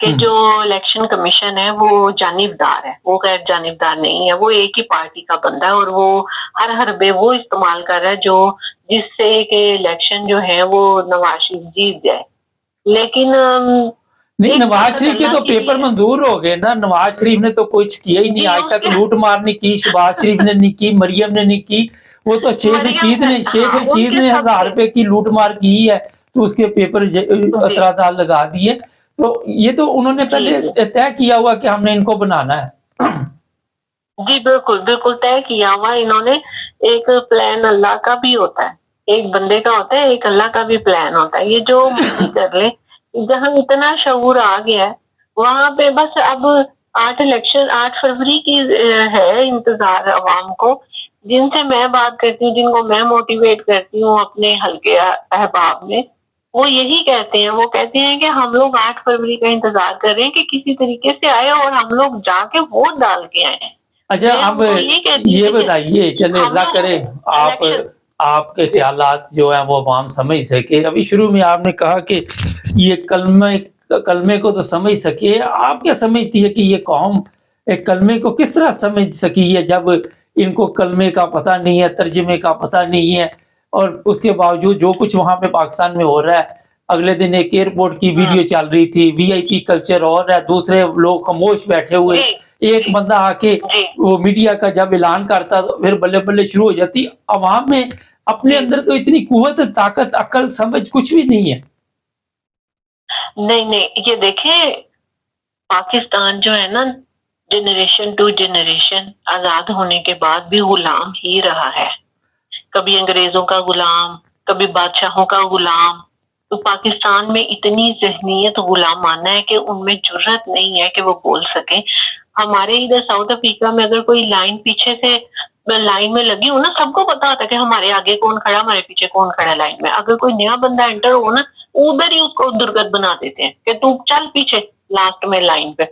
کہ جو election commission ہے وہ جانبدار ہے، وہ غیر جانبدار نہیں ہے، وہ ایک ہی پارٹی کا بندہ ہے اور وہ ہر حربے وہ استعمال کر رہا ہے جو جس سے کہ الیکشن جو ہے وہ نواز شریف جیت جائے. لیکن نہیں، ایک نواز طاقت شریف کے اللہ تو کی بھی پیپر ہے. منظور ہو گئے نا. نواز شریف نے تو کچھ کیا ہی نہیں جی آج اس تک. کے لوٹ مار نہیں کی، شہباز شریف نے نہیں کی، مریم نے نہیں کی. وہ تو شیخ مریم رشید نے ہاں ان کے سب 1000 سے روپے کی لوٹ مار کی ہے تو اس کے پیپر جی اعتراضات لگا دیے. تو یہ تو انہوں نے جی پہلے جی طے کیا ہوا کہ ہم نے ان کو بنانا ہے. جی بالکل بالکل طے کیا ہوا انہوں نے. ایک پلان اللہ کا بھی ہوتا ہے، ایک بندے کا ہوتا ہے، ایک اللہ کا بھی پلان ہوتا ہے. یہ جو مرضی کر لے، جہاں اتنا شعور آ گیا ہے وہاں پہ بس اب 8 فروری کی ہے انتظار عوام کو. جن سے میں بات کرتی ہوں، جن کو میں موٹیویٹ کرتی ہوں اپنے حلقے احباب میں، وہ یہی کہتے ہیں. وہ کہتے ہیں کہ ہم لوگ 8 فروری کا انتظار کر رہے ہیں کہ کسی طریقے سے آئے اور ہم لوگ جا کے ووٹ ڈال کے آئے. اچھا، میں اب ان کو یہ کہتی یہ ہوں کہ بتائیے، چلے ہم اللہ لوگ کرے آپ الیکشن آپ کے خیالات جو ہیں وہ عوام سمجھ سکے. ابھی شروع میں آپ نے کہا کہ یہ کلمے کو تو سمجھ سکے. آپ کیا سمجھتی ہے کہ یہ قوم ایک کلمے کو کس طرح سمجھ سکی ہے جب ان کو کلمے کا پتہ نہیں ہے، ترجمے کا پتہ نہیں ہے، اور اس کے باوجود جو کچھ وہاں پہ پاکستان میں ہو رہا ہے. اگلے دن ایک ایئرپورٹ کی ویڈیو چل رہی تھی، وی آئی پی کلچر اور ہے، دوسرے لوگ خاموش بیٹھے ہوئے. جی ایک بندہ آ کے جی وہ میڈیا کا جب اعلان کرتا تو پھر بلے بلے شروع ہو جاتی. عوام میں اپنے جی اندر تو اتنی قوت، طاقت، عقل، سمجھ کچھ بھی نہیں ہے. نہیں یہ دیکھیں، پاکستان جو ہے نا جنریشن ٹو جنریشن آزاد ہونے کے بعد بھی غلام ہی رہا ہے. کبھی انگریزوں کا غلام، کبھی بادشاہوں کا غلام. تو پاکستان میں اتنی ذہنیت غلامانہ ہے کہ ان میں جرت نہیں ہے کہ وہ بول سکیں. ہمارے ادھر ساؤتھ افریقہ میں اگر کوئی لائن پیچھے سے لائن میں لگی ہو نا، سب کو پتا ہوتا ہے کہ ہمارے آگے کون کھڑا، ہمارے پیچھے کون کھڑا لائن میں. اگر کوئی نیا بندہ انٹر ہو نا، ادھر ہی اس کو درگت بنا دیتے ہیں کہ تو چل پیچھے لاسٹ میں لائن پہ.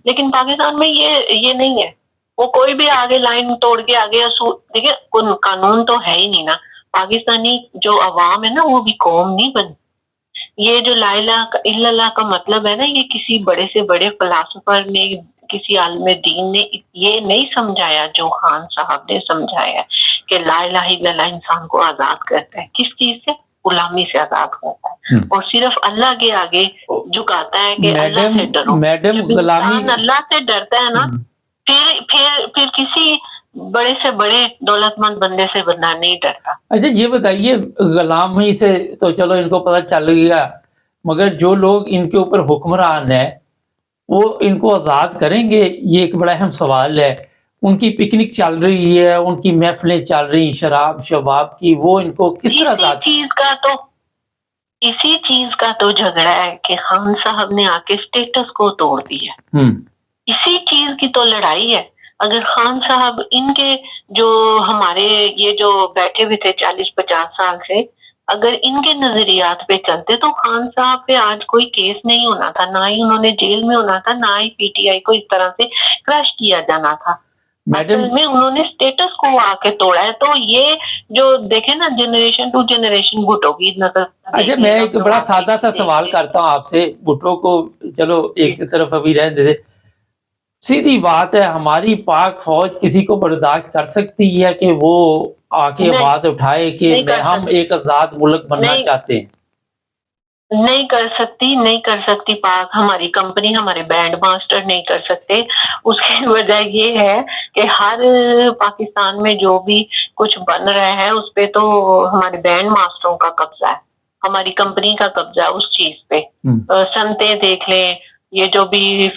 لیکن پاکستان میں یہ نہیں ہے. وہ کوئی بھی آگے لائن توڑ کے آگے دیکھیں قانون تو ہے ہی نہیں نا. پاکستانی جو عوام ہے نا وہ بھی قوم نہیں بنتی. یہ جو لا الہ الا اللہ کا مطلب ہے نا، یہ کسی بڑے سے بڑے فلاسفر نے، کسی عالم دین نے یہ نہیں سمجھایا جو خان صاحب نے سمجھایا کہ لا الہ الا اللہ انسان کو آزاد کرتا ہے. کس چیز سے؟ غلامی سے آزاد کرتا ہے، اور صرف اللہ کے آگے جھکاتا ہے کہ اللہ سے ڈرو. میڈم جب غلامی. انسان اللہ سے ڈرتا ہے نا، پھر کسی بڑے سے بڑے دولت مند بندے سے بندہ نہیں ڈرتا. اچھا یہ بتائیے، غلامی سے تو چلو ان کو پتہ چل گیا، مگر جو لوگ ان کے اوپر حکمران ہیں وہ ان کو آزاد کریں گے؟ یہ ایک بڑا اہم سوال ہے. ان کی پکنک چل رہی ہے، ان کی محفلیں چل رہی ہیں شراب شباب کی، وہ ان کو کس طرح آزاد؟ اسی چیز کا تو جھگڑا ہے کہ خان صاحب نے آ کے سٹیٹس کو توڑ دیا. اسی چیز کی تو لڑائی ہے. اگر خان صاحب ان کے جو ہمارے یہ جو بیٹھے ہوئے تھے 40-50 سال سے، اگر ان کے نظریات پہ چلتے تو خان صاحب پہ آج کوئی کیس نہیں ہونا تھا، نہ ہی انہوں نے جیل میں ہونا تھا، نہ ہی پی ٹی آئی کو اس طرح سے کرش کیا جانا تھا. میڈم میں انہوں نے سٹیٹس کو آ کے توڑا ہے. تو یہ جو دیکھیں نا جنریشن ٹو جنریشن بھٹو کی نظر. اچھا میں ایک بڑا سادہ سا سوال کرتا ہوں آپ سے. بھٹو کو چلو ایک طرف ابھی رہنے دے. سیدھی بات ہے، ہماری پاک فوج کسی کو برداشت کر سکتی ہے کہ وہ آ کے بات اٹھائے کہ ہم ایک آزاد ملک بننا چاہتے ہیں؟ نہیں کر سکتی. پاک ہماری کمپنی، ہمارے بینڈ ماسٹر نہیں کر سکتے. اس کی وجہ یہ ہے کہ ہر پاکستان میں جو بھی کچھ بن رہا ہے اس پہ تو ہمارے بینڈ ماسٹروں کا قبضہ ہے، ہماری کمپنی کا قبضہ ہے اس چیز پہ. سنتے دیکھ لیں، یہ جو بھی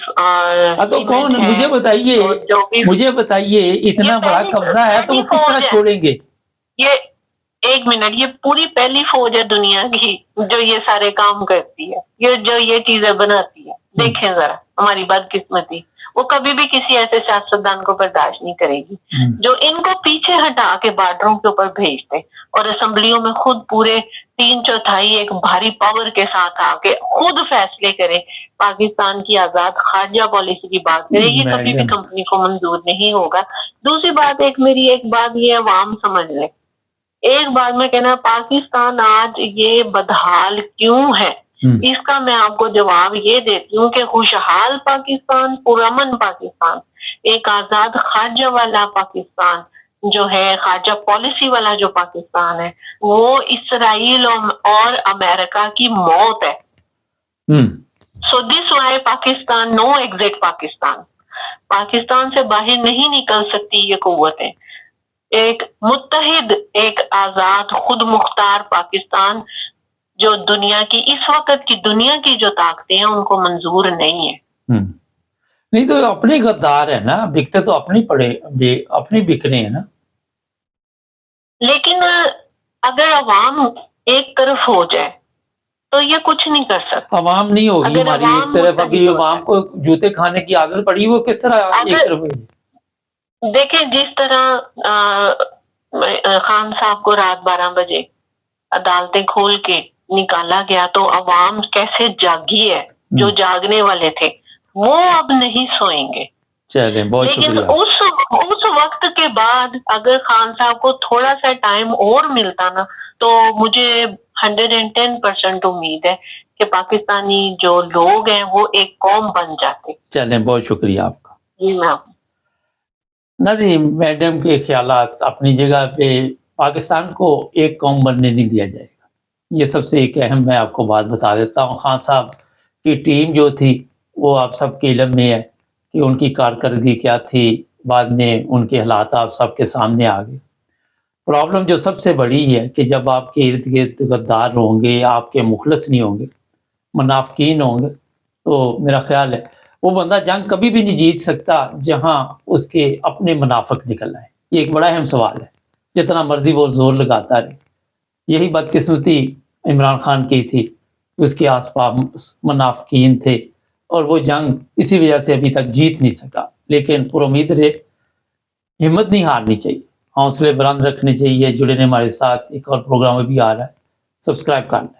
تو کون، مجھے بتائیے اتنا بڑا قبضہ ہے تو وہ کس طرح چھوڑیں گے؟ یہ ایک منٹ، یہ پوری پہلی فوج ہے دنیا کی جو یہ سارے کام کرتی ہے، یہ جو یہ چیزیں بناتی ہے. دیکھیں ذرا ہماری بدقسمتی، وہ کبھی بھی کسی ایسے سیاستدان کو برداشت نہیں کرے گی جو ان کو پیچھے ہٹا کے بارڈروں کے اوپر بھیجتے اور اسمبلیوں میں خود پورے 3/4 ایک بھاری پاور کے ساتھ آ کے خود فیصلے کرے، پاکستان کی آزاد خارجہ پالیسی کی بات کرے. یہ کبھی بھی کمپنی کو منظور نہیں ہوگا. دوسری بات، میری ایک بات یہ عوام سمجھ لے. ایک بات میں کہنا، پاکستان آج یہ بدحال کیوں ہے؟ اس کا میں آپ کو جواب یہ دیتی ہوں کہ خوشحال پاکستان، پرامن پاکستان، ایک آزاد خارجہ والا پاکستان جو ہے، خارجہ پالیسی والا جو پاکستان ہے، وہ اسرائیل اور امریکہ کی موت ہے. So this why Pakistan, no exit Pakistan. Pakistan سے باہر نہیں نکل سکتی یہ قوتیں. ایک متحد، ایک آزاد خود مختار پاکستان جو دنیا کی اس وقت کی دنیا کی جو طاقتیں ہیں ان کو منظور نہیں ہے. نہیں تو اپنے غدار ہے نا، بکتے تو اپنی پڑے، اپنی بک رہے ہیں نا. لیکن اگر عوام ایک طرف ہو جائے تو یہ کچھ نہیں کر سکتا. عوام نہیں ہوگی ہماری ایک طرف. ابھی عوام کو جوتے کھانے کی عادت پڑی، وہ کس طرح ایک طرف ہوگی؟ دیکھیں جس طرح خان صاحب کو رات 12 بجے عدالتیں کھول کے نکالا گیا تو عوام کیسے جاگی ہے، جو جاگنے والے تھے وہ اب نہیں سوئیں گے. چلیں بہت لیکن شکریہ. اس وقت کے بعد اگر خان صاحب کو تھوڑا سا ٹائم اور ملتا نا تو مجھے 110% امید ہے کہ پاکستانی جو لوگ ہیں وہ ایک قوم بن جاتے. چلیں بہت شکریہ آپ کا. جی میم. ندیم میڈم کے خیالات اپنی جگہ پہ، پاکستان کو ایک قوم بننے نہیں دیا جائے گا. یہ سب سے ایک اہم میں آپ کو بات بتا دیتا ہوں. خان صاحب کی ٹیم جو تھی وہ آپ سب کے علم میں ہے کہ ان کی کارکردگی کیا تھی. بعد میں ان کے حالات آپ سب کے سامنے آ گئے. پرابلم جو سب سے بڑی ہے کہ جب آپ کے ارد گرد غدار ہوں گے، آپ کے مخلص نہیں ہوں گے، منافقین ہوں گے، تو میرا خیال ہے وہ بندہ جنگ کبھی بھی نہیں جیت سکتا جہاں اس کے اپنے منافق نکل آئے. یہ ایک بڑا اہم سوال ہے. جتنا مرضی وہ زور لگاتا رہے. یہی بدقسمتی عمران خان کی تھی، اس کے آس پاس منافقین تھے اور وہ جنگ اسی وجہ سے ابھی تک جیت نہیں سکا. لیکن پر امید رہے، ہمت نہیں ہارنی چاہیے، حوصلے بلند رکھنے چاہیے. جڑے رہے ہمارے ساتھ. ایک اور پروگرام بھی آ رہا ہے، سبسکرائب کرنا.